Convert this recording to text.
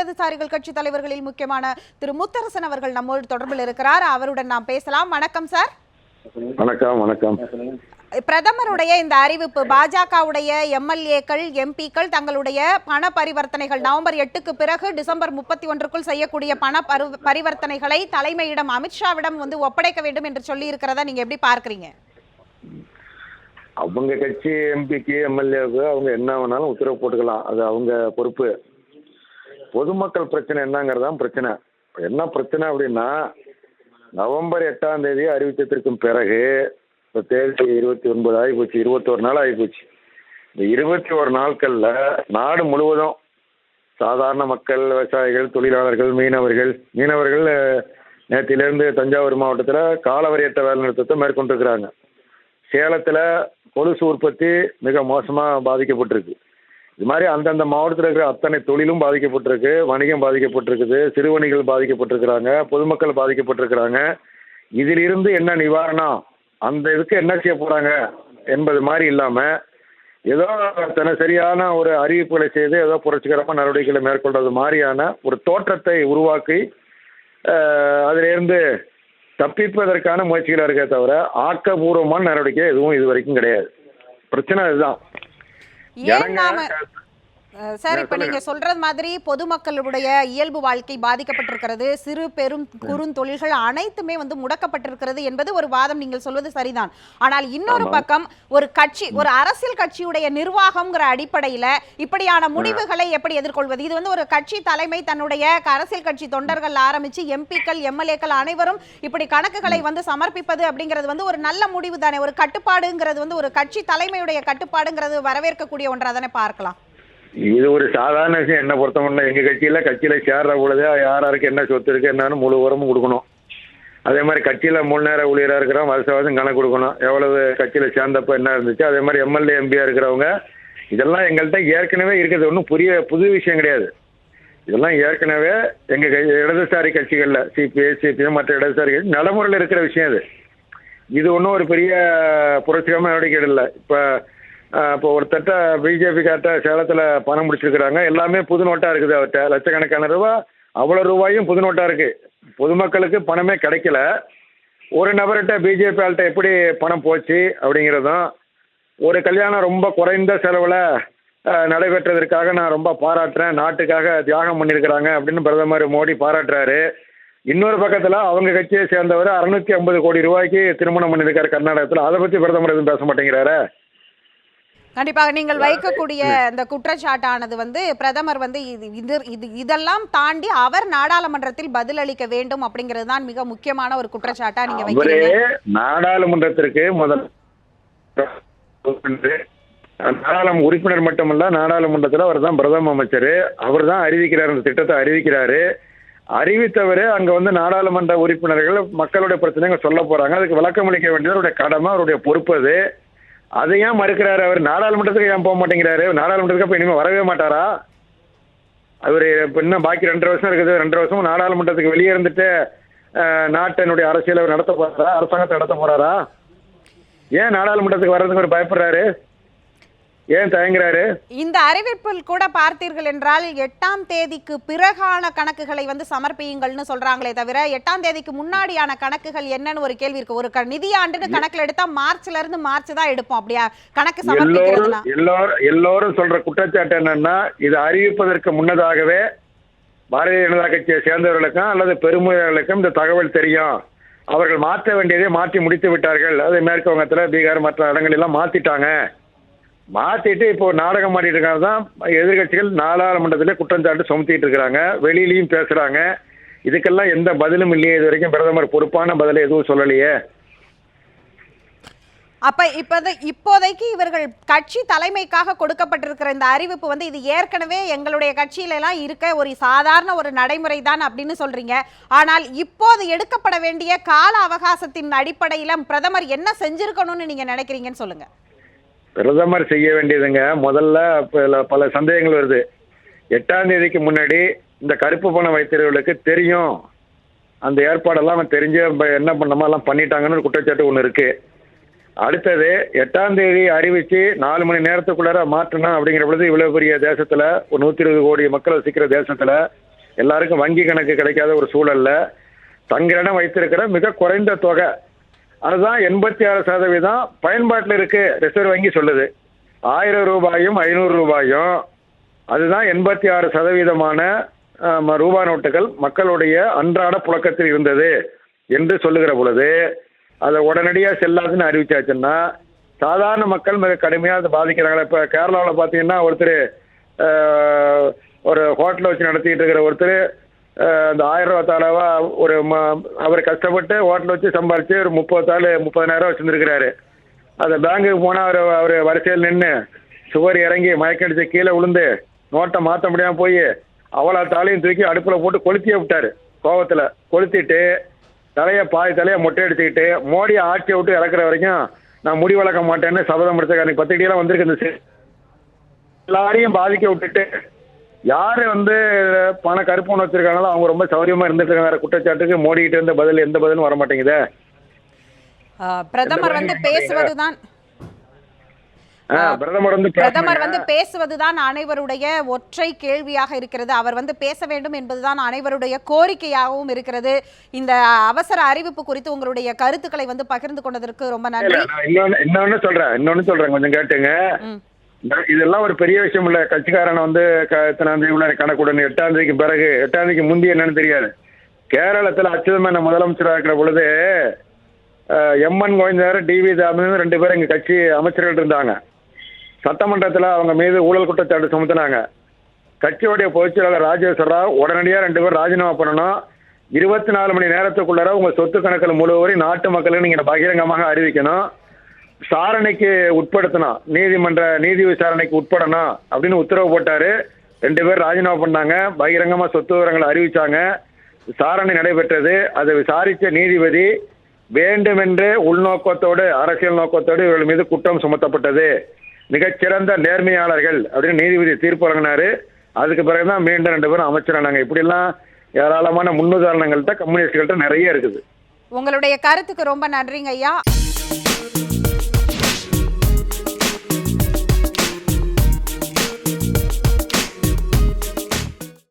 இடதுசாரிகள் கட்சி தலைவர்களில் முக்கியமான திரு முத்தரசன் அவர்கள் நம்மோடு தொடர்பில் இருக்கிறார். அவருடன் நாம் பேசலாம். வணக்கம் சார். வணக்கம். வணக்கம். பிரதமருடைய இந்த அறிவிப்பு, பாஜகவுடைய எம்எல்ஏக்கள் எம்பிக்கள் தங்களுடைய பண பரிவர்த்தனைகள் நவம்பர் 8க்கு பிறகு டிசம்பர் 31க்குள் செய்யக்கூடிய பண பரிவர்த்தனைகளை தலைமையிடம் அமித்ஷாவிடம் ஒப்படைக்க வேண்டும் என்று சொல்லி இருக்கிறதா நீங்க எப்படி பார்க்கறீங்க? அவங்க கட்சி எம்பிக்கு எம்எல்ஏவுக்கு அவங்க என்ன வேணாலும் உத்தரவு போட்டுக்கலாம், அது அவங்க பொறுப்பு. பொதுமக்கள் பிரச்சனை என்னங்கிறதான் பிரச்சனை. என்ன பிரச்சனை அப்படின்னா, நவம்பர் 8ஆம் தேதி அறிவித்ததற்கும் பிறகு இப்போ தேதி 29 ஆகிப்போச்சு, 21 நாள் ஆகிப்போச்சு. இந்த 21 நாட்களில் நாடு முழுவதும் சாதாரண மக்கள், விவசாயிகள், தொழிலாளர்கள், மீனவர்கள் நேற்றிலிருந்து தஞ்சாவூர் மாவட்டத்தில் காலவரையற்ற வேலை நிறுத்தத்தை மேற்கொண்டிருக்கிறாங்க. சேலத்தில் கொலுசு உற்பத்தி மிக மோசமாக பாதிக்கப்பட்டிருக்கு. இது மாதிரி அந்தந்த மாவட்டத்தில் இருக்கிற அத்தனை தொழிலும் பாதிக்கப்பட்டிருக்கு, வணிகம் பாதிக்கப்பட்டிருக்குது, சிறுவணிகள் பாதிக்கப்பட்டிருக்கிறாங்க, பொதுமக்கள் பாதிக்கப்பட்டிருக்கிறாங்க. இதிலிருந்து என்ன நிவாரணம், அந்த இதுக்கு என்ன செய்ய போகிறாங்க என்பது மாதிரி இல்லாமல் ஏதோ சரியான ஒரு அறிவிப்புகளை செய்து ஏதோ புரட்சிகரமாக நடவடிக்கைகளை மேற்கொள்வது மாதிரியான ஒரு தோற்றத்தை உருவாக்கி அதிலிருந்து தப்பிப்பதற்கான முயற்சிகளாக இருக்கே தவிர ஆக்கப்பூர்வமான நடவடிக்கை எதுவும் இது வரைக்கும் கிடையாது. பிரச்சனை இதுதான். சார், இப்ப நீங்க சொல்றது மாதிரி பொதுமக்களுடைய இயல்பு வாழ்க்கை பாதிக்கப்பட்டிருக்கிறது, சிறு பெரும் குறுந்தொழில்கள் அனைத்துமே முடக்கப்பட்டிருக்கிறது என்பது ஒரு வாதம். நீங்கள் சொல்வது சரிதான். ஆனால் இன்னொரு பக்கம் ஒரு கட்சி, ஒரு அரசியல் கட்சியுடைய நிர்வாகம்ங்கிற அடிப்படையில இப்படியான முடிவுகளை எப்படி எதிர்கொள்வது? இது ஒரு கட்சி தலைமை தன்னுடைய அரசியல் கட்சி தொண்டர்கள் ஆரம்பிச்சு எம்பிக்கள் எம்எல்ஏக்கள் அனைவரும் இப்படி கணக்குகளை சமர்ப்பிப்பது அப்படிங்கிறது ஒரு நல்ல முடிவு தானே. ஒரு கட்டுப்பாடுங்கிறது ஒரு கட்சி தலைமையுடைய கட்டுப்பாடுங்கிறது வரவேற்கக்கூடிய ஒன்றா தானே பார்க்கலாம். இது ஒரு சாதாரண விஷயம். என்ன பொறுத்தவரை எங்கள் கட்சியில் சேர்ற பொழுது யாருக்கு என்ன சொத்து இருக்குது என்னன்னு முழு உரமும் கொடுக்கணும். அதே மாதிரி கட்சியில் 3 நேரம் ஊழியராக இருக்கிறோம், வருஷம் கணக்கு கொடுக்கணும், எவ்வளவு கட்சியில் சேர்ந்தப்போ என்ன இருந்துச்சு. அதே மாதிரி எம்எல்ஏ எம்பியாக இருக்கிறவங்க இதெல்லாம் எங்கள்கிட்ட ஏற்கனவே இருக்கிறது, ஒன்றும் புது விஷயம் கிடையாது. இதெல்லாம் ஏற்கனவே எங்கள் இடதுசாரி கட்சிகளில் சிபிஐ சிபிஎம் மற்ற இடதுசாரி கட்சி நடைமுறையில் இருக்கிற விஷயம். இது ஒன்றும் ஒரு பெரிய புரட்சிகரமான நடவடிக்கை இல்லை. இப்போ ஒருத்தட்ட பிஜேபி கார்ட்ட சேலத்தில் பணம் முடிச்சிருக்கிறாங்க, எல்லாமே புது நோட்டாக இருக்குது. அவர்கிட்ட லட்சக்கணக்கான ரூபா, அவ்வளோ ரூபாயும் புது நோட்டாக இருக்குது. பொதுமக்களுக்கு பணமே கிடைக்கல. ஒரு நபர்கிட்ட பிஜேபி ஆள்கிட்ட எப்படி பணம் போச்சு அப்படிங்கிறதும், ஒரு கல்யாணம் ரொம்ப குறைந்த செலவில் நடைபெற்றதற்காக நான் ரொம்ப பாராட்டுறேன், நாட்டுக்காக தியாகம் பண்ணியிருக்கிறாங்க அப்படின்னு பிரதமர் மோடி பாராட்டுறாரு. இன்னொரு பக்கத்தில் அவங்க கட்சியை சேர்ந்தவர் 650 கோடி ரூபாய்க்கு திருமணம் பண்ணியிருக்காரு கர்நாடகத்தில். அதை பற்றி பிரதமர் எதுவும் பேச மாட்டேங்கிறாரு. கண்டிப்பாக நீங்கள் வைக்கக்கூடிய இந்த குற்றச்சாட்டானது பிரதமர் இதெல்லாம் தாண்டி அவர் நாடாளுமன்றத்தில் பதிலளிக்க வேண்டும் அப்படிங்கிறது தான் மிக முக்கியமான ஒரு குற்றச்சாட்டா நீங்க வைக்கிறீங்க. நாடாளுமன்றத்திற்கு நாடாளுமன்ற உறுப்பினர் மட்டுமல்ல, நாடாளுமன்றத்தில் அவர் தான் பிரதம அமைச்சர், அவர் தான் அறிவிக்கிறார், இந்த திட்டத்தை அறிவிக்கிறாரு. அறிவித்தவரே அங்க நாடாளுமன்ற உறுப்பினர்கள் மக்களுடைய பிரச்சனைகள் சொல்ல போறாங்க, அதுக்கு விளக்கம் அளிக்க வேண்டியது அவருடைய கடமை, அவருடைய பொறுப்பு. அதை ஏன் மறுக்கிறாரு? அவர் நாடாளுமன்றத்துக்கு ஏன் போக மாட்டேங்கிறாரு? நாடாளுமன்றத்துக்கு அப்ப இனிமேல் வரவே மாட்டாரா? அவர் இன்னும் பாக்கி 2 வருஷம் இருக்குது. 2 வருஷமும் நாடாளுமன்றத்துக்கு வெளியே இருந்துட்டு நாட்டினுடைய அரசியலை நடத்த போறாரா? அரசாங்கத்தை நடத்த போறாரா? ஏன் நாடாளுமன்றத்துக்கு வர்றதுக்கு அவர் பயப்படுறாரு? ஏன் தயங்குறாரு? இந்த அறிவிப்பில் கூட பார்த்தீர்கள் என்றால் 8ஆம் தேதிக்கு பிறகான கணக்குகளை சமர்ப்பியுங்கள்னு சொல்றாங்களே தவிர 8ஆம் தேதிக்கு முன்னாடியான கணக்குகள் என்னன்னு ஒரு கேள்வி இருக்கு. ஒரு நிதியாண்டுன்னு கணக்குல எடுத்தா மார்ச்ல இருந்து மார்ச் தான் எடுப்போம். அப்படியா கணக்கு சமர்ப்பிக்கிறதுனா? எல்லோரும் சொல்ற குற்றச்சாட்டு என்னன்னா, இது அறிவிப்பதற்கு முன்னதாகவே பாரதிய ஜனதா கட்சியை சேர்ந்தவர்களுக்கும் அல்லது பெருமுறைகளுக்கும் இந்த தகவல் தெரியும், அவர்கள் மாற்ற வேண்டியதை மாற்றி முடித்து விட்டார்கள். அது மேற்கு வங்கத்தில், பீகார் மற்ற இடங்களெல்லாம் மாத்திட்டு இப்போ நாடகம் ஆடிட்டு இருக்காங்க தான் எதிர்கட்சிகள் நாடாளுமன்றத்திலே குற்றச்சாட்டு சுமத்திட்டு இருக்கிறாங்க, வெளியிலையும் பேசுறாங்க. இதுக்கெல்லாம் எந்த பதிலும் இல்லையே. இது வரைக்கும் பிரதமர் பொறுப்பான பதிலை எதுவும் சொல்லலையே. அப்ப இப்போதைக்கு இவர்கள் கட்சி தலைமைக்காக கொடுக்கப்பட்டிருக்கிற இந்த அறிவிப்பு இது ஏற்கனவே எங்களுடைய கட்சியில எல்லாம் இருக்க ஒரு சாதாரண ஒரு நடைமுறை தான் அப்படின்னு சொல்றீங்க. ஆனால் இப்போது எடுக்கப்பட வேண்டிய கால அவகாசத்தின் அடிப்படையில பிரதமர் என்ன செஞ்சிருக்கணும்னு நீங்க நினைக்கிறீங்கன்னு சொல்லுங்க. பிரதமர் செய்ய வேண்டியதுங்க, முதல்ல பல சந்தேகங்கள் வருது. 8ஆம் தேதிக்கு முன்னாடி இந்த கருப்பு பணம் வைத்திருவர்களுக்கு தெரியும், அந்த ஏற்பாடெல்லாம் தெரிஞ்சு என்ன பண்ணணுமோ எல்லாம் பண்ணிட்டாங்கன்னு ஒரு குற்றச்சாட்டு ஒன்று இருக்கு. அடுத்தது 8ஆம் தேதி அறிவிச்சு 4 மணி நேரத்துக்குள்ளார மாற்றணும் அப்படிங்கிற பொழுது இவ்வளவு பெரிய தேசத்துல ஒரு 120 கோடி மக்கள் வசிக்கிற தேசத்துல எல்லாருக்கும் வங்கி கணக்கு கிடைக்காத ஒரு சூழல்ல தங்களிடம் வைத்திருக்கிற மிக குறைந்த தொகை, அதுதான் 86% பயன்பாட்டில் இருக்கு. ரிசர்வ் வங்கி சொல்லுது 1000 ரூபாயும் 500 ரூபாயும், அதுதான் 86% ரூபா நோட்டுகள் மக்களுடைய அன்றாட புழக்கத்தில் இருந்தது என்று சொல்லுகிற பொழுது அதை உடனடியாக செல்லாதுன்னு அறிவிச்சாச்சுன்னா சாதாரண மக்கள் மிக கடுமையாக அதை பாதிக்கிறாங்க. இப்போ கேரளாவில் பார்த்தீங்கன்னா ஒருத்தர் ஒரு ஹோட்டலை வச்சு நடத்திக்கிட்டு இருக்கிற ஒருத்தர் அந்த 1000 ரூபா தாளாவா அவர் கஷ்டப்பட்டு ஹோட்டல் வச்சு சம்பாரிச்சு ஒரு 30,000 வச்சுருந்துருக்கிறாரு. அதை பேங்குக்கு போனால் அவர் வரிசையில் நின்று சுவர் இறங்கி மயக்கடிச்சு கீழே விழுந்து நோட்டை மாற்ற முடியாமல் போய் அவ்வளோ தாலையும் தூக்கி அடுப்பில் போட்டு கொளுத்தியே விட்டார். கோவத்தில் கொளுத்திட்டு பாதி தலையை மொட்டை அடிச்சுக்கிட்டு மோடியை ஆட்சியை விட்டு இறக்குற வரைக்கும் நான் முடி வளர்க்க மாட்டேன்னு சபதம் முடிச்ச அன்னைக்கு பத்திரிகையெல்லாம் வந்திருக்கு. இந்த எல்லாரையும் பாதிக்க விட்டுட்டு யார் பண கருப்பணம் வச்சிருக்காங்களோ அவங்க ரொம்ப சௌரியமா இருந்துட்டு இருக்காங்க. குற்றச்சாட்டுக்கு மோடி கிட்ட இருந்த பதில் எந்த பதிலும் வர மாட்டேங்குதே. பிரதமர் பேசுவதுதான் அனைவருடைய ஒற்றை கேள்வியாக இருக்கிறது. அவர் பேச வேண்டும் என்பதுதான் அனைவருடைய கோரிக்கையாகவும் இருக்கிறது. இந்த அவசர அறிவிப்பு குறித்து உங்களுடைய கருத்துக்களை பகிர்ந்து கொண்டதற்கு ரொம்ப நன்றி. இன்னொன்னு சொல்றேன் கொஞ்சம் கேட்டுங்க. இதெல்லாம் ஒரு பெரிய விஷயம் இல்ல. கட்சிக்காரன் எத்தனாம் தேதி உள்ள கணக்குடன் 8ஆம் தேதிக்கு பிறகு 8ஆம் தேதிக்கு முந்தைய என்னன்னு தெரியாது. கேரளத்தில் அச்சுதமேன முதலமைச்சராக இருக்கிற பொழுது எம்என் கோவிந்தர், டிவி தாமன் 2 பேரும் எங்க கட்சி அமைச்சர்கள் இருந்தாங்க. சட்டமன்றத்தில் அவங்க மீது ஊழல் குற்றச்சாட்டு சுமத்தினாங்க. கட்சியோடைய பொதுச்செயலாளர் ராஜேஸ்வர ராவ் உடனடியாக 2 பேர் ராஜினாமா பண்ணணும். 24 மணி நேரத்துக்குள்ளார உங்க சொத்து கணக்கில் முழுவதும் நாட்டு மக்களுக்கு நீங்க பகிரங்கமாக அறிவிக்கணும், விசாரணைக்கு உட்படுத்தணும், நீதி விசாரணைக்கு உட்படணும் அப்படின்னு உத்தரவு போட்டாரு. 2 பேர் ராஜினாமா பண்ணாங்க. பகிரங்கமா சொத்து விவரங்களை அறிவிச்சாங்க. விசாரணை நடைபெற்றது. அதை விசாரித்த நீதிபதி வேண்டுமென்று உள்நோக்கத்தோடு அரசியல் நோக்கத்தோடு இவர்கள் மீது குற்றம் சுமத்தப்பட்டது, மிகச்சிறந்த நேர்மையாளர்கள் அப்படின்னு நீதிபதி தீர்ப்பு வழங்கினாரு. அதுக்கு பிறகுதான் மீண்டும் 2 பேரும் அமைச்சரானாங்க. இப்படிலாம் ஏராளமான முன்னுதாரணங்கள்ட்ட கம்யூனிஸ்ட்கள்ட்ட நிறைய இருக்குது. உங்களுடைய கருத்துக்கு ரொம்ப நன்றிங்க ஐயா.